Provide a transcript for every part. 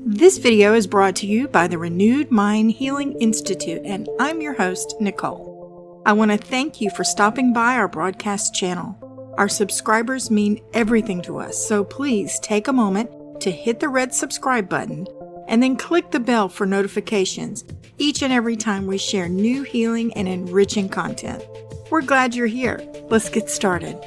This video is brought to you by the Renewed Mind Healing Institute, and I'm your host, Nicole. I want to thank you for stopping by our broadcast channel. Our subscribers mean everything to us, so please take a moment to hit the red subscribe button and then click the bell for notifications each and every time we share new healing and enriching content. We're glad you're here. Let's get started.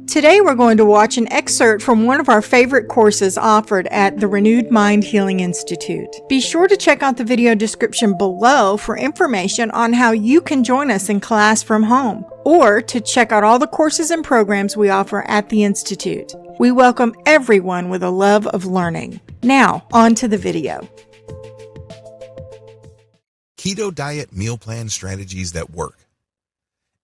Today we're going to watch an excerpt from one of our favorite courses offered at the Renewed Mind Healing Institute. Be sure to check out the video description below for information on how you can join us in class from home, or to check out all the courses and programs we offer at the Institute. We welcome everyone with a love of learning. Now, on to the video. Keto diet meal plan strategies that work.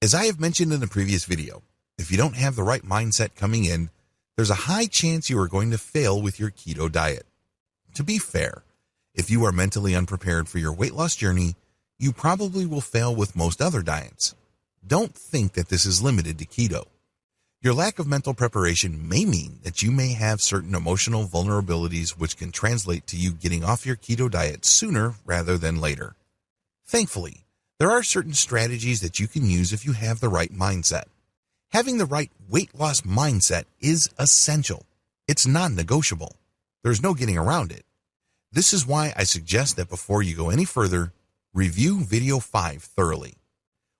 As I have mentioned in the previous video, if you don't have the right mindset coming in, there's a high chance you are going to fail with your keto diet. To be fair, if you are mentally unprepared for your weight loss journey, you probably will fail with most other diets. Don't think that this is limited to keto. Your lack of mental preparation may mean that you may have certain emotional vulnerabilities which can translate to you getting off your keto diet sooner rather than later. Thankfully, there are certain strategies that you can use if you have the right mindset. Having the right weight loss mindset is essential. It's non-negotiable. There's no getting around it. This is why I suggest that before you go any further, review video 5 thoroughly.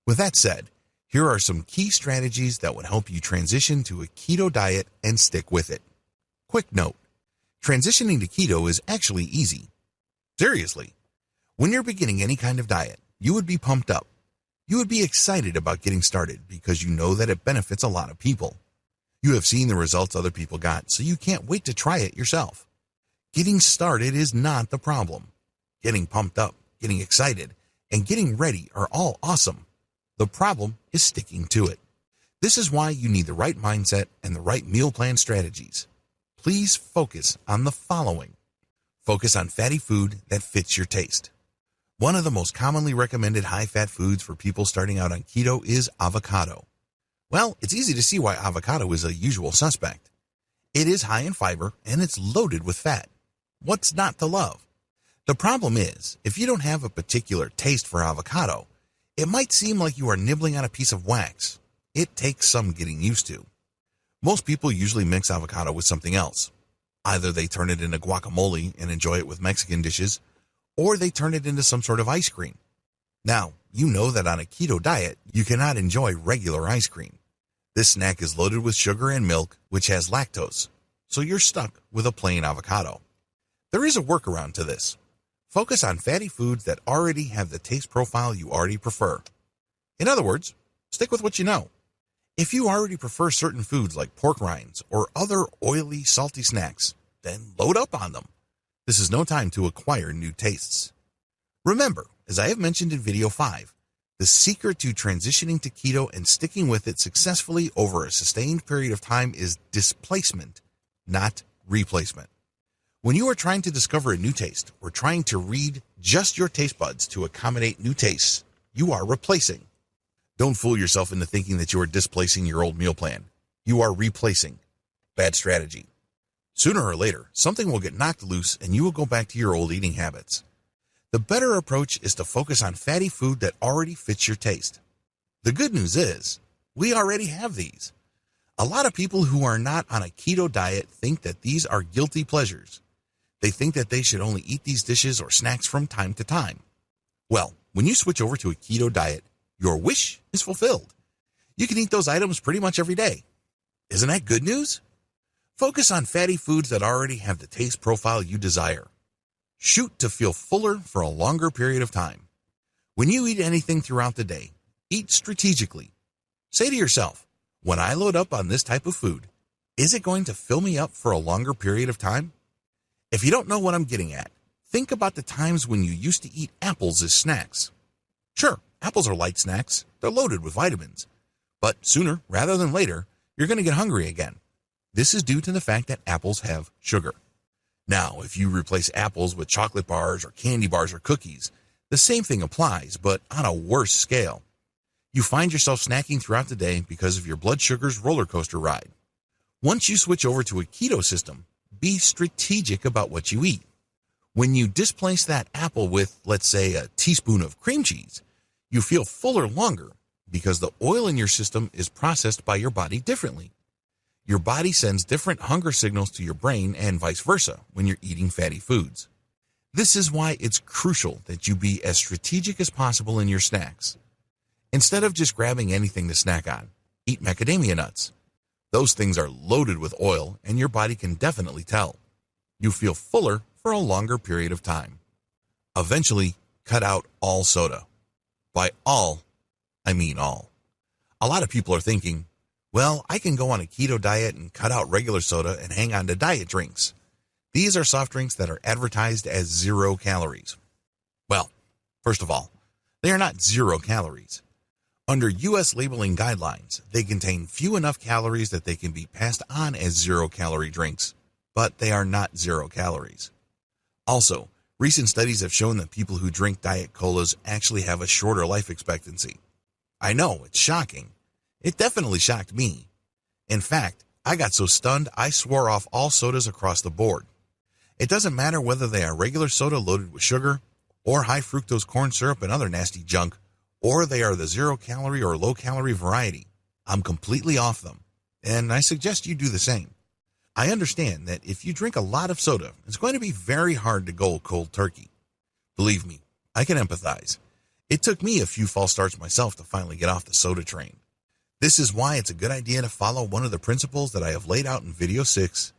With that said, here are some key strategies that would help you transition to a keto diet and stick with it. Quick note, transitioning to keto is actually easy. Seriously, when you're beginning any kind of diet, you would be pumped up. You would be excited about getting started because you know that it benefits a lot of people. You have seen the results other people got, so you can't wait to try it yourself. Getting started is not the problem. Getting pumped up, getting excited, and getting ready are all awesome. The problem is sticking to it. This is why you need the right mindset and the right meal plan strategies. Please focus on the following. Focus on fatty food that fits your taste. One of the most commonly recommended high-fat foods for people starting out on keto is avocado. Well, it's easy to see why avocado is a usual suspect. It is high in fiber and it's loaded with fat. What's not to love? The problem is, if you don't have a particular taste for avocado, it might seem like you are nibbling on a piece of wax. It takes some getting used to. Most people usually mix avocado with something else. Either they turn it into guacamole and enjoy it with Mexican dishes, or they turn it into some sort of ice cream. Now, you know that on a keto diet, you cannot enjoy regular ice cream. This snack is loaded with sugar and milk, which has lactose, so you're stuck with a plain avocado. There is a workaround to this. Focus on fatty foods that already have the taste profile you already prefer. In other words, stick with what you know. If you already prefer certain foods like pork rinds or other oily, salty snacks, then load up on them. This is no time to acquire new tastes. Remember, as I have mentioned in video 5, the secret to transitioning to keto and sticking with it successfully over a sustained period of time is displacement, not replacement. When you are trying to discover a new taste or trying to read just your taste buds to accommodate new tastes, you are replacing. Don't fool yourself into thinking that you are displacing your old meal plan. You are replacing. Bad strategy. Sooner or later, something will get knocked loose and you will go back to your old eating habits. The better approach is to focus on fatty food that already fits your taste. The good news is, we already have these. A lot of people who are not on a keto diet think that these are guilty pleasures. They think that they should only eat these dishes or snacks from time to time. Well, when you switch over to a keto diet, your wish is fulfilled. You can eat those items pretty much every day. Isn't that good news? Focus on fatty foods that already have the taste profile you desire. Shoot to feel fuller for a longer period of time. When you eat anything throughout the day, eat strategically. Say to yourself, when I load up on this type of food, is it going to fill me up for a longer period of time? If you don't know what I'm getting at, think about the times when you used to eat apples as snacks. Sure, apples are light snacks. They're loaded with vitamins. But sooner rather than later, you're going to get hungry again. This is due to the fact that apples have sugar. Now, if you replace apples with chocolate bars or candy bars or cookies, The same thing applies, but on a worse scale. You find yourself snacking throughout the day because of your blood sugar's roller coaster ride. Once you switch over to a keto system, be strategic about what you eat. When you displace that apple with, let's say, a teaspoon of cream cheese, you feel fuller longer because the oil in your system is processed by your body differently. Your body sends different hunger signals to your brain and vice versa when you're eating fatty foods. This is why it's crucial that you be as strategic as possible in your snacks. Instead of just grabbing anything to snack on, eat macadamia nuts. Those things are loaded with oil and your body can definitely tell. You feel fuller for a longer period of time. Eventually, cut out all soda. By all, I mean all. A lot of people are thinking, well, I can go on a keto diet and cut out regular soda and hang on to diet drinks. These are soft drinks that are advertised as 0 calories. Well, first of all, they are not 0 calories. Under U.S. labeling guidelines, they contain few enough calories that they can be passed on as 0-calorie drinks, but they are not 0 calories. Also, recent studies have shown that people who drink diet colas actually have a shorter life expectancy. I know, it's shocking. It definitely shocked me. In fact, I got so stunned I swore off all sodas across the board. It doesn't matter whether they are regular soda loaded with sugar, or high fructose corn syrup and other nasty junk, or they are the 0-calorie or low-calorie variety. I'm completely off them, and I suggest you do the same. I understand that if you drink a lot of soda, it's going to be very hard to go cold turkey. Believe me, I can empathize. It took me a few false starts myself to finally get off the soda train. This is why it's a good idea to follow one of the principles that I have laid out in video 6,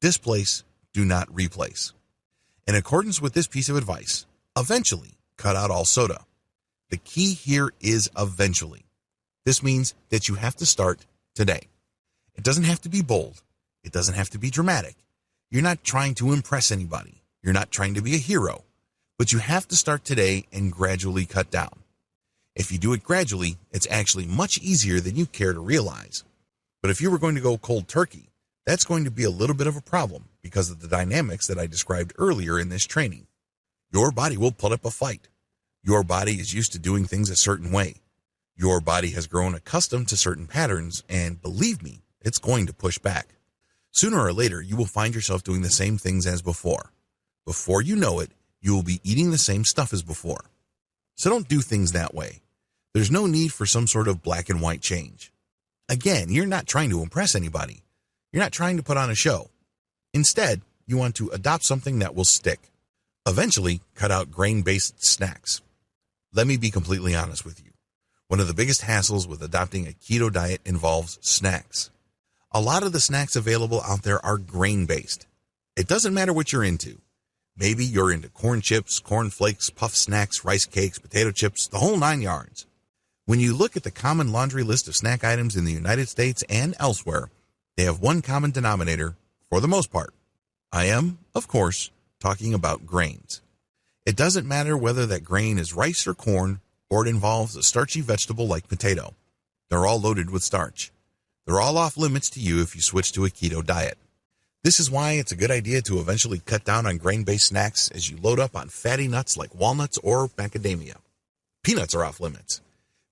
displace, do not replace. In accordance with this piece of advice, eventually cut out all soda. The key here is eventually. This means that you have to start today. It doesn't have to be bold. It doesn't have to be dramatic. You're not trying to impress anybody. You're not trying to be a hero. But you have to start today and gradually cut down. If you do it gradually, it's actually much easier than you care to realize. But if you were going to go cold turkey, that's going to be a little bit of a problem because of the dynamics that I described earlier in this training. Your body will put up a fight. Your body is used to doing things a certain way. Your body has grown accustomed to certain patterns, and believe me, it's going to push back. Sooner or later, you will find yourself doing the same things as before. Before you know it, you will be eating the same stuff as before. So don't do things that way. There's no need for some sort of black and white change. Again, you're not trying to impress anybody. You're not trying to put on a show. Instead, you want to adopt something that will stick. Eventually, cut out grain-based snacks. Let me be completely honest with you. One of the biggest hassles with adopting a keto diet involves snacks. A lot of the snacks available out there are grain-based. It doesn't matter what you're into. Maybe you're into corn chips, corn flakes, puff snacks, rice cakes, potato chips, the whole 9 yards. When you look at the common laundry list of snack items in the United States and elsewhere, they have one common denominator for the most part. I am, of course, talking about grains. It doesn't matter whether that grain is rice or corn, or it involves a starchy vegetable like potato. They're all loaded with starch. They're all off limits to you if you switch to a keto diet. This is why it's a good idea to eventually cut down on grain-based snacks as you load up on fatty nuts like walnuts or macadamia. Peanuts are off limits.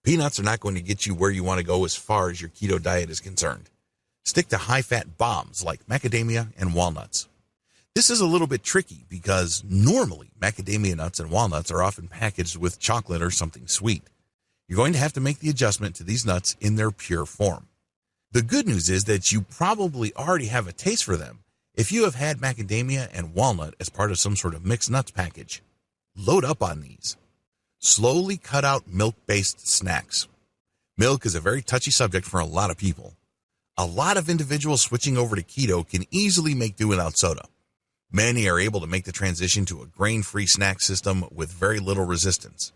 Peanuts are not going to get you where you want to go as far as your keto diet is concerned. Stick to high-fat bombs like macadamia and walnuts. This is a little bit tricky because normally macadamia nuts and walnuts are often packaged with chocolate or something sweet. You're going to have to make the adjustment to these nuts in their pure form. The good news is that you probably already have a taste for them if you have had macadamia and walnut as part of some sort of mixed nuts package. Load up on these. Slowly cut out milk-based snacks. Milk is a very touchy subject for a lot of people. A lot of individuals switching over to keto can easily make do without soda. Many are able to make the transition to a grain-free snack system with very little resistance.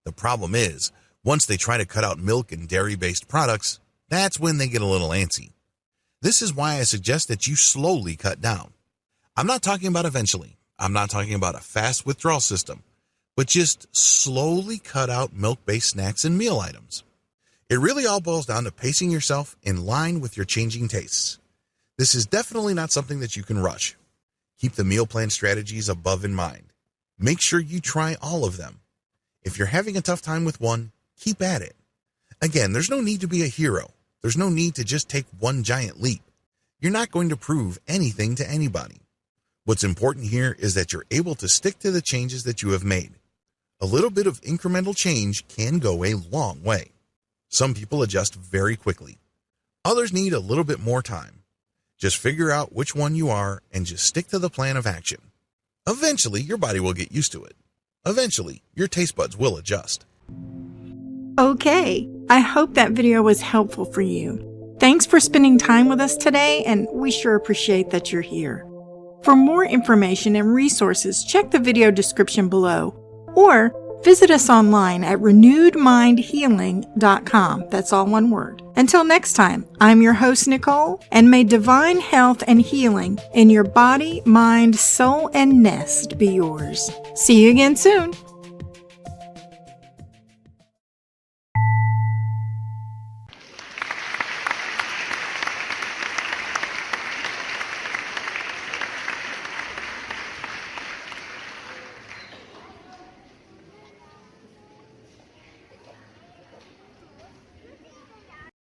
The problem is, once they try to cut out milk and dairy-based products, that's when they get a little antsy. This is why I suggest that you slowly cut down. I'm not talking about eventually. I'm not talking about a fast withdrawal system, but just slowly cut out milk-based snacks and meal items. It really all boils down to pacing yourself in line with your changing tastes. This is definitely not something that you can rush. Keep the meal plan strategies above in mind. Make sure you try all of them. If you're having a tough time with one, keep at it. Again, there's no need to be a hero. There's no need to just take one giant leap. You're not going to prove anything to anybody. What's important here is that you're able to stick to the changes that you have made. A little bit of incremental change can go a long way. Some people adjust very quickly. Others need a little bit more time. Just figure out which one you are and just stick to the plan of action. Eventually, your body will get used to it. Eventually, your taste buds will adjust. Okay, I hope that video was helpful for you. Thanks for spending time with us today, and we sure appreciate that you're here. For more information and resources, check the video description below, or visit us online at renewedmindhealing.com. That's all one word. Until next time, I'm your host, Nicole, and may divine health and healing in your body, mind, soul, and nest be yours. See you again soon.